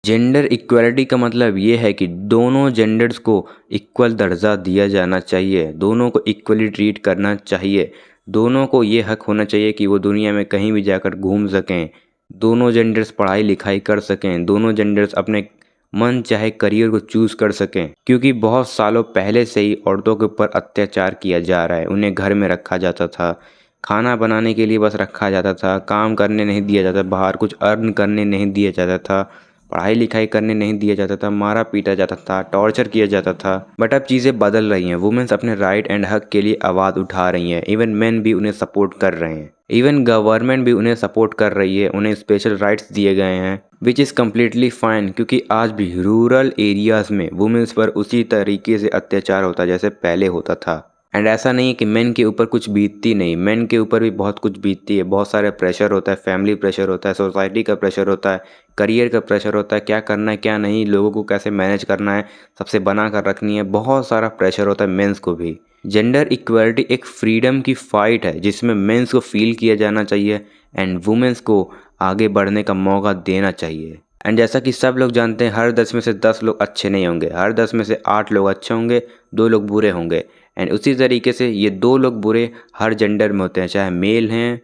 Gender equality का मतलब ये है कि दोनों जेंडर्स को इक्वल दर्जा दिया जाना चाहिए, दोनों को इक्वली ट्रीट करना चाहिए, दोनों को ये हक होना चाहिए कि वो दुनिया में कहीं भी जाकर घूम सकें, दोनों जेंडर्स पढ़ाई लिखाई कर सकें, दोनों जेंडर्स अपने मन चाहे करियर को चूज़ कर सकें। क्योंकि बहुत सालों पहले से ही औरतों के ऊपर अत्याचार किया जा रहा है, उन्हें घर में रखा जाता था, खाना बनाने के लिए बस रखा जाता था, काम करने नहीं दिया जाता, बाहर कुछ अर्न करने नहीं दिया जाता था, पढ़ाई लिखाई करने नहीं दिया जाता था, मारा पीटा जाता था, टॉर्चर किया जाता था। बट अब चीज़ें बदल रही हैं, वुमेन्स अपने राइट एंड हक के लिए आवाज़ उठा रही हैं, इवन मेन भी उन्हें सपोर्ट कर रहे हैं, इवन गवर्नमेंट भी उन्हें सपोर्ट कर रही है, उन्हें स्पेशल राइट्स दिए गए हैं, विच इज़ कम्प्लीटली फाइन। क्योंकि आज भी रूरल एरियाज़ में वुमेन्स पर उसी तरीके से अत्याचार होता है जैसे पहले होता था। एंड ऐसा नहीं है कि मेन के ऊपर कुछ बीतती नहीं, मेन के ऊपर भी बहुत कुछ बीतती है, बहुत सारे प्रेशर होता है, फैमिली प्रेशर होता है, सोसाइटी का प्रेशर होता है, करियर का प्रेशर होता है, क्या करना है क्या नहीं, लोगों को कैसे मैनेज करना है, सबसे बना कर रखनी है, बहुत सारा प्रेशर होता है मेंस को भी। जेंडर इक्वलिटी एक फ्रीडम की फ़ाइट है जिसमें मेंस को फील किया जाना चाहिए एंड वुमेन्स को आगे बढ़ने का मौका देना चाहिए। एंड जैसा कि सब लोग जानते हैं, हर 10 में से 10 लोग अच्छे नहीं होंगे, हर 10 में से 8 लोग अच्छे होंगे, 2 लोग बुरे होंगे। एंड उसी तरीके से ये 2 लोग बुरे हर जेंडर में होते हैं, चाहे मेल हैं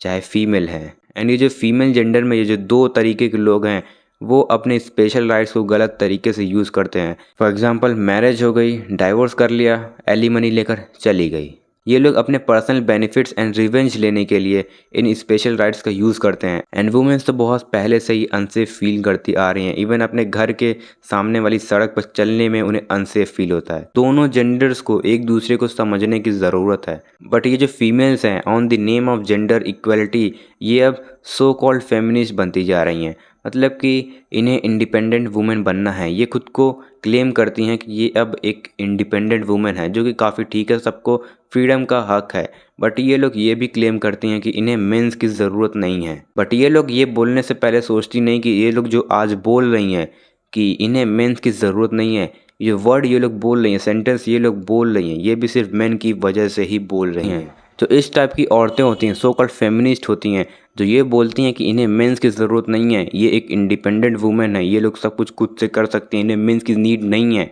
चाहे फीमेल हैं। एंड ये जो फीमेल जेंडर में ये जो 2 तरीके के लोग हैं, वो अपने स्पेशल राइट्स को गलत तरीके से यूज़ करते हैं। फॉर एग्जांपल मैरिज हो गई, डाइवोर्स कर लिया, एलिमनी लेकर चली गई। ये लोग अपने पर्सनल बेनिफिट्स एंड रिवेंज लेने के लिए इन स्पेशल राइट्स का यूज़ करते हैं। एंड वुमेन्स तो बहुत पहले से ही अनसेफ फील करती आ रही हैं, इवन अपने घर के सामने वाली सड़क पर चलने में उन्हें अनसेफ फील होता है। दोनों जेंडर्स को एक दूसरे को समझने की ज़रूरत है। बट ये जो फीमेल्स हैं on the name of gender equality, ये अब सो कॉल्ड फेमिनिस्ट बनती जा रही हैं। मतलब कि इन्हें इंडिपेंडेंट वुमेन बनना है, ये खुद को क्लेम करती हैं कि ये अब एक इंडिपेंडेंट वुमेन है, जो कि काफ़ी ठीक है, सबको फ्रीडम का हक है। बट ये लोग ये भी क्लेम करती हैं कि इन्हें मेंस की ज़रूरत नहीं है। बट ये लोग ये बोलने से पहले सोचती नहीं कि ये लोग जो आज बोल रही हैं कि इन्हें मेंस की ज़रूरत नहीं है, ये वर्ड ये लोग बोल रही हैं, सेंटेंस ये लोग बोल रही हैं, ये भी सिर्फ मेन की वजह से ही बोल रही हैं। तो इस टाइप की औरतें होती हैं, सो कॉल्ड फेमिनिस्ट होती हैं, जो ये बोलती हैं कि इन्हें मेंस की ज़रूरत नहीं है, ये एक इंडिपेंडेंट वुमेन है, ये लोग सब कुछ खुद से कर सकते हैं, इन्हें मेंस की नीड नहीं है।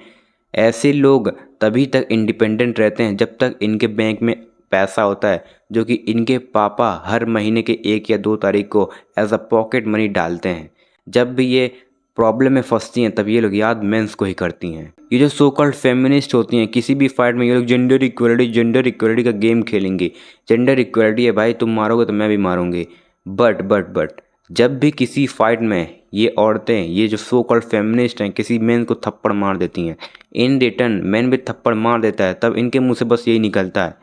ऐसे लोग तभी तक इंडिपेंडेंट रहते हैं जब तक इनके बैंक में पैसा होता है, जो कि इनके पापा हर महीने के 1 या 2 तारीख को एज अ पॉकेट मनी डालते हैं। जब भी ये प्रॉब्लम में फंसती हैं तब ये लोग याद मेंस को ही करती हैं। ये जो सो कॉल्ड फेमिनिस्ट होती हैं, किसी भी फाइट में ये लोग जेंडर इक्वलिटी का गेम खेलेंगे। जेंडर इक्वलिटी है भाई, तुम मारोगे तो मैं भी मारूंगी। बट जब भी किसी फाइट में ये औरतें, ये जो सो कॉल्ड फेमिनिस्ट हैं, किसी मैन को थप्पड़ मार देती हैं, इन रिटर्न मैन भी थप्पड़ मार देता है, तब इनके मुंह से बस यही निकलता है,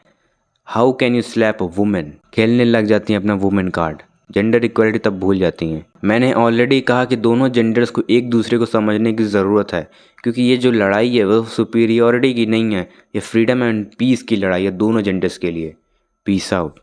how can you slab a women. खेलने लग जाती हैं अपना वुमेन कार्ड, जेंडर इक्वलिटी तब भूल जाती हैं। मैंने ऑलरेडी कहा कि दोनों जेंडर्स को एक दूसरे को समझने की ज़रूरत है, क्योंकि ये जो लड़ाई है वो सुपीरियॉरिटी की नहीं है, ये फ्रीडम एंड पीस की लड़ाई है दोनों जेंडर्स के लिए। Peace out.